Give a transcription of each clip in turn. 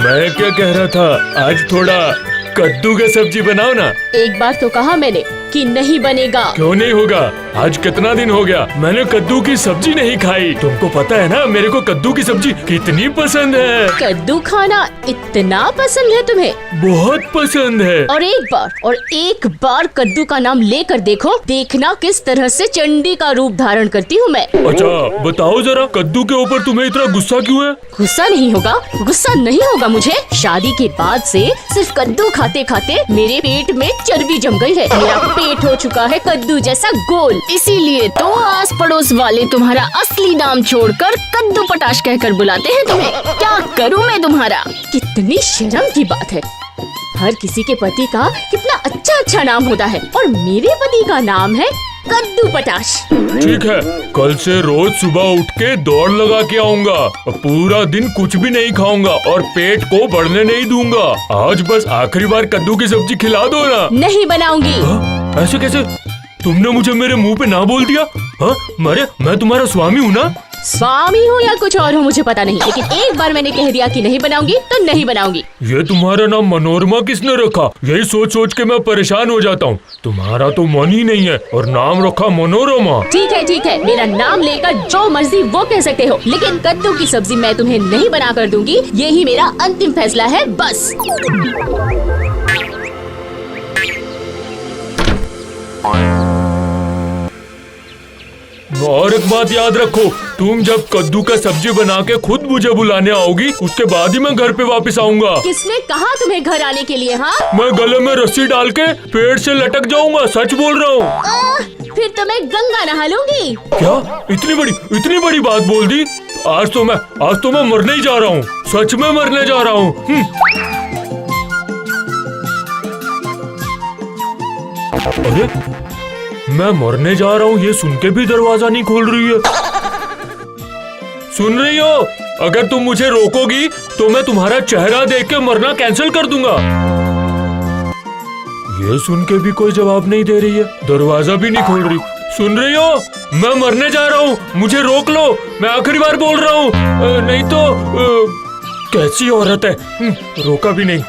मैं क्या कह रहा था, आज थोड़ा कद्दू का सब्जी बनाओ ना। एक बार तो कहा मैंने कि नहीं बनेगा। क्यों नहीं होगा? आज कितना दिन हो गया मैंने कद्दू की सब्जी नहीं खाई। तुमको पता है ना मेरे को कद्दू की सब्जी कितनी पसंद है। कद्दू खाना इतना पसंद है तुम्हें? बहुत पसंद है। और एक बार कद्दू का नाम लेकर देखो, देखना किस तरह से चंडी का रूप धारण करती हूँ मैं। अच्छा बताओ जरा, कद्दू के ऊपर तुम्हें इतना गुस्सा क्यों है? गुस्सा नहीं होगा, गुस्सा नहीं होगा मुझे। शादी के बाद से सिर्फ कद्दू खाते खाते मेरे पेट में चर्बी जम गई है। मेरा पेट हो चुका है कद्दू जैसा गोल। इसीलिए तो आस पड़ोस वाले तुम्हारा असली नाम छोड़कर कद्दू पटाश कहकर बुलाते हैं तुम्हें। क्या करूं मैं तुम्हारा? कितनी शर्म की बात है। हर किसी के पति का कितना अच्छा नाम होता है और मेरे पति का नाम है कद्दू पटाश। ठीक है, कल से रोज सुबह उठ के दौड़ लगा के आऊंगा। पूरा दिन कुछ भी नहीं खाऊंगा और पेट को बढ़ने नहीं दूंगा। आज बस आखिरी बार कद्दू की सब्जी खिला दो ना। नहीं बनाऊंगी। ऐसे कैसे? तुमने मुझे मेरे मुंह पे ना बोल दिया? हाँ, मैं तुम्हारा स्वामी हूँ ना? स्वामी हो या कुछ और हो मुझे पता नहीं, लेकिन एक बार मैंने कह दिया कि नहीं बनाऊंगी तो नहीं बनाऊंगी। ये तुम्हारा नाम मनोरमा किसने रखा? यही सोच सोच के मैं परेशान हो जाता हूँ। तुम्हारा तो मन ही नहीं है और नाम रखा मनोरमा। ठीक है, मेरा नाम लेकर जो मर्जी वो कह सकते हो, लेकिन कद्दू की सब्जी मैं तुम्हें नहीं बना कर दूंगी। यही मेरा अंतिम फैसला है, बस। और एक बात याद रखो, तुम जब कद्दू का सब्जी बना के खुद मुझे बुलाने आओगी, उसके बाद ही मैं घर पे वापस आऊंगा। किसने कहा तुम्हें घर आने के लिए? हाँ, मैं गले में रस्सी डाल के पेड़ से लटक जाऊंगा, सच बोल रहा हूँ। फिर तो मैं गंगा नहा लूंगी। क्या? इतनी बड़ी बात बोल दी? आज तो मैं मरने ही जा रहा हूँ। सच में मरने जा रहा हूँ। अरे मैं मरने जा रहा हूँ, ये सुन के भी दरवाजा नहीं खोल रही है। सुन रही हो? अगर तुम मुझे रोकोगी तो मैं तुम्हारा चेहरा देख के मरना कैंसिल कर दूंगा। ये सुन के भी कोई जवाब नहीं दे रही है, दरवाजा भी नहीं खोल रही। सुन रही हो? मैं मरने जा रहा हूँ, मुझे रोक लो। मैं आखिरी बार बोल रहा हूँ, नहीं तो कैसी औरत है, रोका भी नहीं।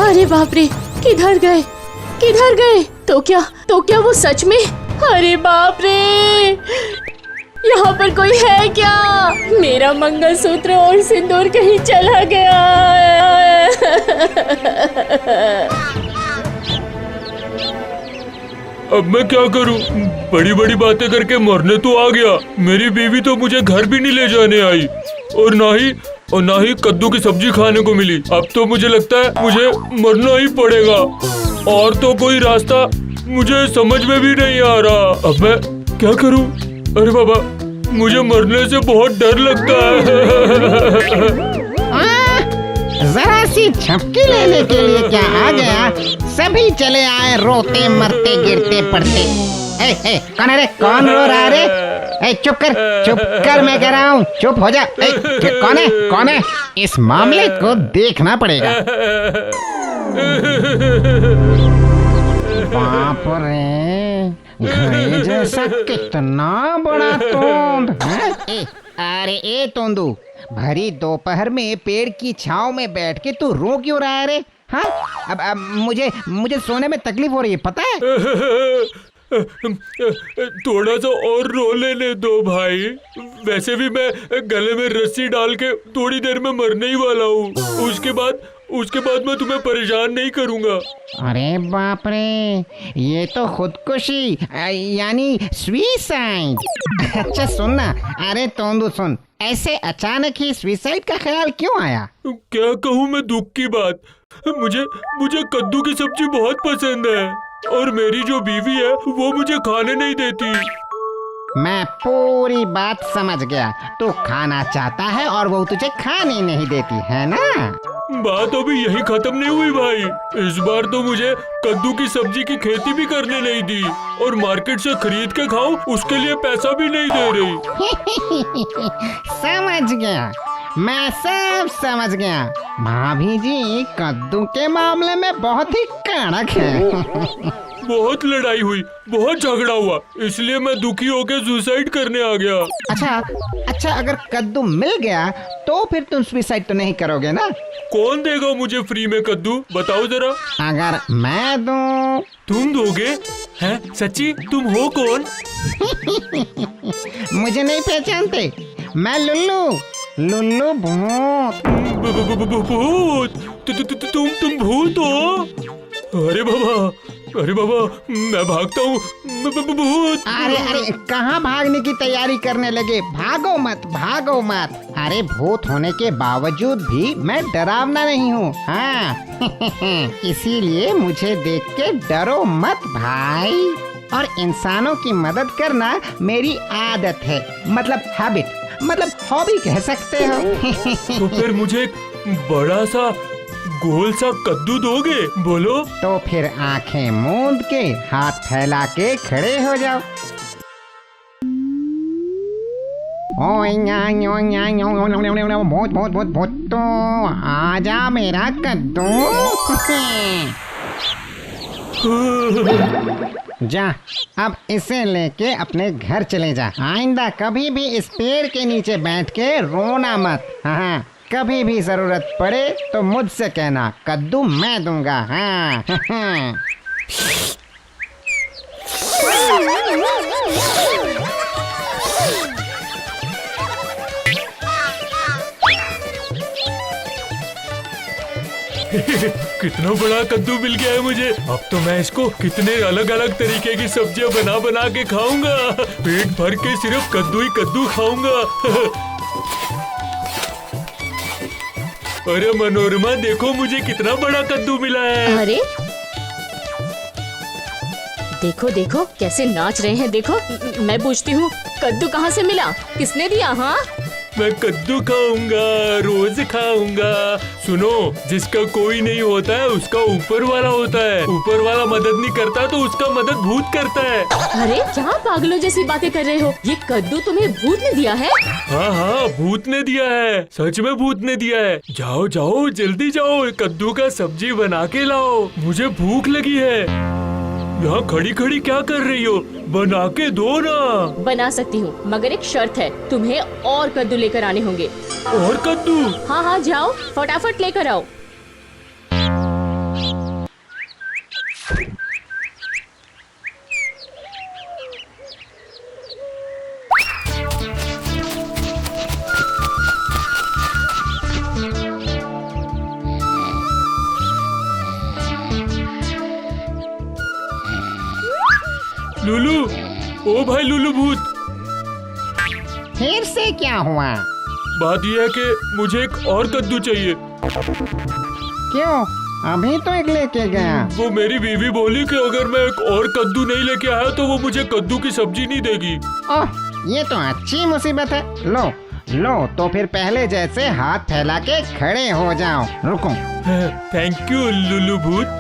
अरे बाप रे, किधर गए? तो क्या वो सच में? अरे बाप रे, यहाँ पर कोई है क्या? मेरा मंगलसूत्र और सिंदूर कहीं चला गया। अब मैं क्या करूं? बड़ी बातें करके मरने तो आ गया। मेरी बीवी तो मुझे घर भी नहीं ले जाने आई और ना ही कद्दू की सब्जी खाने को मिली। अब तो मुझे लगता है मुझे मरना ही पड़ेगा और तो कोई रास्ता मुझे समझ में भी नहीं आ रहा। अब मैं क्या करूं? अरे बाबा, मुझे मरने से बहुत डर लगता है। जरा सी झपकी लेने के लिए क्या आ गया? सभी चले आए रोते मरते गिरते पड़ते। कौन है रे? कौन रो रहा है रे? चुप कर, मैं कह रहा हूँ, चुप हो जा। कौन है? इस मामले को देखना पड़ेगा। बाप रे, घड़े जैसा कितना बड़ा तोंद। अरे ए तोंदू, भरी दोपहर में पेड़ की छांव में बैठ के तू रो क्यों रहा है रे? हाँ, अब मुझे सोने में तकलीफ हो रही है, पता है? थोड़ा सा और रो लेने दो भाई। वैसे भी मैं गले में रस्सी डाल के थोड़ी देर में मरने ही वाला हूँ। उसके बाद मैं तुम्हें परेशान नहीं करूँगा। अरे बाप रे, ये तो खुदकुशी यानी सुसाइड। अच्छा सुन ना, अरे तोंदू सुन, ऐसे अचानक ही सुसाइड का ख्याल क्यों आया? क्या कहूँ मैं दुख की बात, मुझे कद्दू की सब्जी बहुत पसंद है और मेरी जो बीवी है वो मुझे खाने नहीं देती। मैं पूरी बात समझ गया, तू खाना चाहता है और वो तुझे खाने नहीं देती है ना? बात अभी यही खत्म नहीं हुई भाई। इस बार तो मुझे कद्दू की सब्जी की खेती भी करने नहीं दी और मार्केट से खरीद के खाऊं उसके लिए पैसा भी नहीं दे रही। समझ गया, मैं सब समझ गया। भाभी जी कद्दू के मामले में बहुत ही कड़क है। बहुत लड़ाई हुई, बहुत झगड़ा हुआ, इसलिए मैं दुखी होकर सुसाइड करने आ गया। अच्छा, अगर कद्दू मिल गया तो फिर तुम सुसाइड तो नहीं करोगे ना? कौन देगा मुझे फ्री में कद्दू, बताओ जरा। अगर मैं दूं? तुम दोगे? हैं? सच्ची? तुम हो कौन? मुझे नहीं पहचानते? मैं लुल्लू भूत। भूत? तुम भूत हो? अरे बाबा, मैं भागता हूँ। भूत! अरे कहाँ भागने की तैयारी करने लगे? भागो मत। अरे भूत होने के बावजूद भी मैं डरावना नहीं हूँ। हाँ इसीलिए मुझे देख के डरो मत भाई। और इंसानों की मदद करना मेरी आदत है, मतलब हैबिट, मतलब हॉबी कह सकते हो। तो फिर मुझे एक बड़ा सा गोल सा कद्दू दोगे? बोलो। तो फिर आंखें मूंद के हाथ फैला के खड़े हो जाओ। बहुत तो आजा मेरा कद्दू। जा अब इसे लेके अपने घर चले जा। आइंदा कभी भी इस पेड़ के नीचे बैठ के रोना मत। हाँ कभी भी जरूरत पड़े तो मुझसे कहना, कद्दू मैं दूंगा। हाँ कितना बड़ा कद्दू मिल गया है मुझे। अब तो मैं इसको कितने अलग अलग तरीके की सब्जियां बना बना के खाऊंगा। पेट भर के सिर्फ कद्दू ही कद्दू खाऊंगा। अरे मनोरमा देखो मुझे कितना बड़ा कद्दू मिला है। अरे देखो कैसे नाच रहे हैं। देखो मैं पूछती हूँ कद्दू कहाँ से मिला, किसने दिया? हाँ मैं कद्दू खाऊंगा, रोज खाऊंगा। सुनो, जिसका कोई नहीं होता है उसका ऊपर वाला होता है। ऊपर वाला मदद नहीं करता तो उसका मदद भूत करता है। अरे क्या पागलों जैसी बातें कर रहे हो? ये कद्दू तुम्हें भूत ने दिया है? हाँ भूत ने दिया है, सच में भूत ने दिया है। जाओ जल्दी जाओ, कद्दू का सब्जी बना के लाओ, मुझे भूख लगी है। यहाँ खड़ी खड़ी क्या कर रही हो? बना के दो ना। बना सकती हूँ मगर एक शर्त है, तुम्हें और कद्दू लेकर आने होंगे। और कद्दू? हाँ जाओ फटाफट लेकर आओ। लुलू, ओ भाई लुलू भूत। फिर से क्या हुआ? बात यह है कि मुझे एक और कद्दू चाहिए। क्यों? अभी तो एक लेके गया। वो मेरी बीवी बोली कि अगर मैं एक और कद्दू नहीं लेके आया तो वो मुझे कद्दू की सब्जी नहीं देगी। ओह ये तो अच्छी मुसीबत है। लो तो फिर पहले जैसे हाथ फैला के खड़े हो जाओ। रुको। थैंक यू लुलू भूत।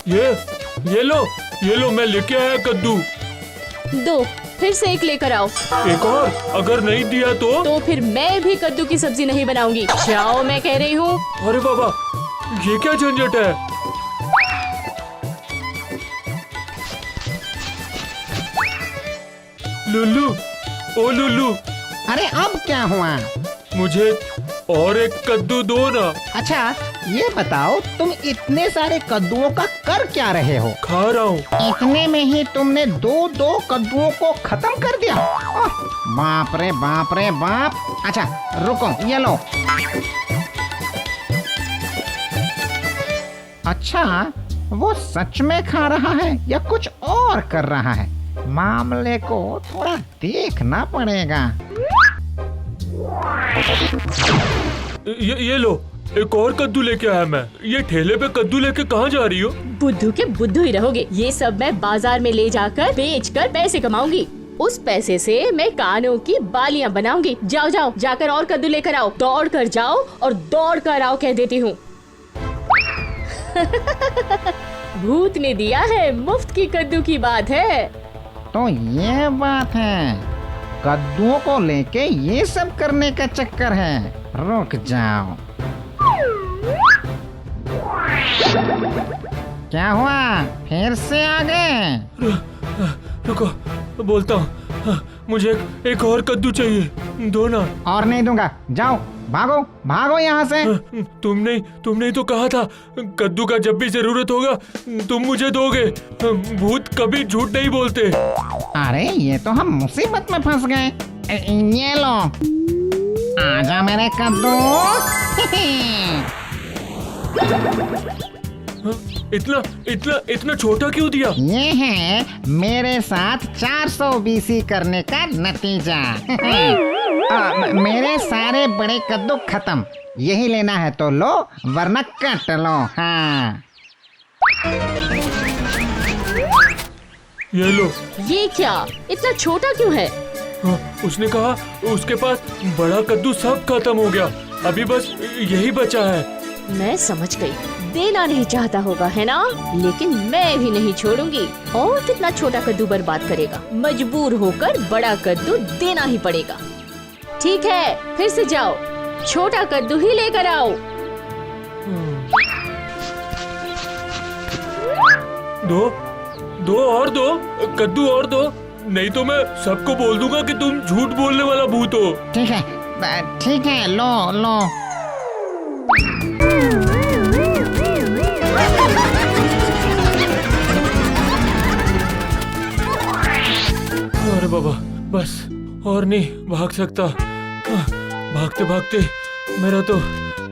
ये लो मैं लेके आया कद्दू। दो, फिर से एक लेकर आओ। एक और? अगर नहीं दिया तो फिर मैं भी कद्दू की सब्जी नहीं बनाऊंगी। जाओ मैं कह रही हूँ। अरे बाबा ये क्या झंझट है? लुल्लू, ओ लुल्लू। अरे अब क्या हुआ? मुझे और एक कद्दू दो ना। अच्छा ये बताओ तुम इतने सारे कद्दुओं का कर क्या रहे हो? खा रहा हूँ। इतने में ही तुमने दो कद्दुओं को खत्म कर दिया? ओह, बाप रे बाप। अच्छा रुको, ये लो। अच्छा वो सच में खा रहा है या कुछ और कर रहा है? मामले को थोड़ा देखना पड़ेगा। ये लो, एक और कद्दू लेके आया मैं। ये ठेले पे कद्दू लेके कहाँ जा रही हो? बुद्धू के बुद्धू ही रहोगे। ये सब मैं बाजार में ले जाकर बेचकर पैसे कमाऊंगी। उस पैसे से मैं कानों की बालियां बनाऊंगी। जाओ जाकर और कद्दू लेकर आओ। दौड़ कर जाओ और दौड़ कर आओ कह देती हूँ। भूत ने दिया है, मुफ्त की कद्दू की बात है। तो ये बात है। कद्दुओं को लेके ये सब करने का चक्कर है। रुक जाओ। क्या हुआ, फिर से आ गए? रुको, बोलता हूँ। मुझे एक और कद्दू चाहिए, दो ना। और नहीं दूंगा, जाओ, भागो भागो यहाँ से। तुमने तो कहा था कद्दू का जब भी जरूरत होगा तुम मुझे दोगे। भूत कभी झूठ नहीं बोलते। अरे ये तो हम मुसीबत में फंस गए। ये लो, आजा मेरे कद्दू। इतना छोटा क्यों दिया? ये है मेरे साथ 400 BC करने का नतीजा। मेरे सारे बड़े कद्दू खत्म। यही लेना है तो लो, वरना कट लो। हाँ, ये लो। ये क्या, इतना छोटा क्यों है? उसने कहा उसके पास बड़ा कद्दू सब खत्म हो गया, अभी बस यही बचा है। मैं समझ गई, देना नहीं चाहता होगा, है ना? लेकिन मैं भी नहीं छोड़ूंगी। और कितना छोटा कद्दू बर्बाद करेगा? मजबूर होकर बड़ा कद्दू देना ही पड़ेगा। ठीक है, फिर से जाओ, छोटा कद्दू ही लेकर आओ। दो और दो कद्दू और दो, नहीं तो मैं सबको बोल दूंगा कि तुम झूठ बोलने वाला भूत हो। ठीक है, लो लो। अरे बाबा, बस और नहीं भाग सकता। भागते भागते मेरा तो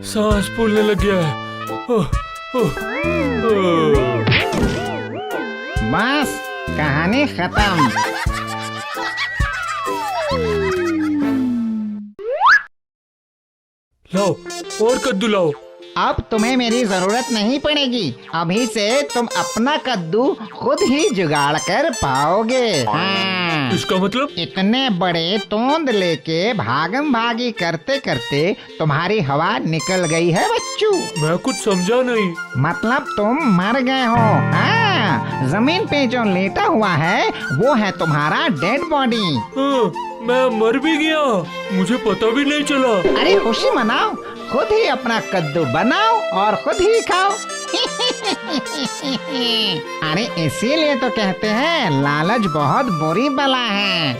सांस फूलने लग गया है। बस कहानी खत्म। लाओ और कद्दू लाओ। अब तुम्हें मेरी जरूरत नहीं पड़ेगी। अभी से तुम अपना कद्दू खुद ही जुगाड़ कर पाओगे। हाँ। इसका मतलब? इतने बड़े तोंद लेके भागम भागी करते करते तुम्हारी हवा निकल गई है बच्चू। मैं कुछ समझा नहीं। मतलब तुम मर गए हो। हाँ, जमीन पे जो लेटा हुआ है वो है तुम्हारा डेड बॉडी। मैं मर भी गया, मुझे पता भी नहीं चला। अरे खुशी मनाओ, खुद ही अपना कद्दू बनाओ और खुद ही खाओ। अरे इसीलिए तो कहते हैं लालच बहुत बुरी बला है।